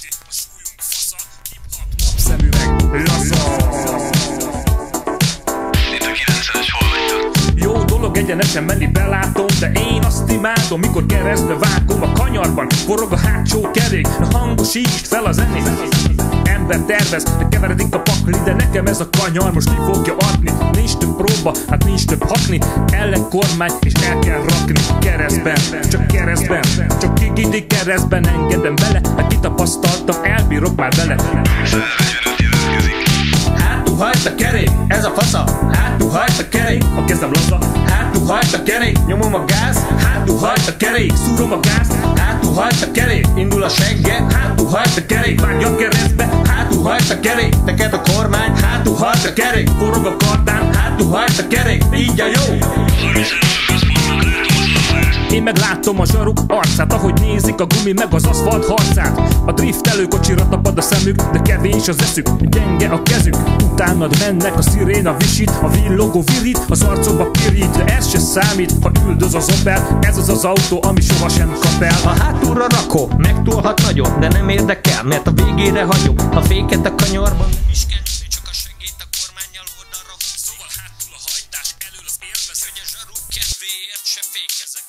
Pisti, a súlyunk fasza, hip-hop, napszemüveg, laza. Itt a 9-es, hol vagytok? Jó dolog egyenesen menni belátom, de én azt imádom, mikor keresztbe vágom a kanyarban, forog a hátsó kerék, hangosítsd fel a zenét. Ember tervez, de keveredik a pakli, de nekem ez a kanyar most ki fogja adni. Nincs több próba, hát nincs több hakni, ellenkormány és el kell rakni. Keresztben, csak keresztben, csak kigidi keresztben engedem bele, hát kitapasztaltam, elbírok már vele. Hátul hajt a kerék, ez a fasza. Hátul hajt a kerék, a kezem laza. Hátul hajt a kerék, nyomom a gáz. Hátul hajt a kerék, szúrom a gáz. Hátul hajt a kerék, indul a segge. Hátul hajt a kerék, vágj a keresztbe. Hátul hajt a kerék, teked a kormány. Hátul hajt a kerék, forog a kardán. Hátul hajt a kerék, így a jó. Én meg látom a zsaruk arcát, ahogy nézik a gumi meg az aszfalt harcát. A driftelő kocsira tapad a szemük, de kevés az eszük, gyenge a kezük. Utánad mennek, a sziréna visít, a villogó virít, az arcokba pirít. De ez se számít, ha üldöz az Opel, ez az az autó, ami sohasem kap el. A hátulra rakom, megtolhat nagyon, de nem érdekel, mert a végére hagyom a féket a kanyarban. Nem is kell nyomni, csak a segít a kormánnyal oldalra húz. Szóval hátul a hajtás, elől az élvezet, hogy a zsaruk kedvéért se fékezek.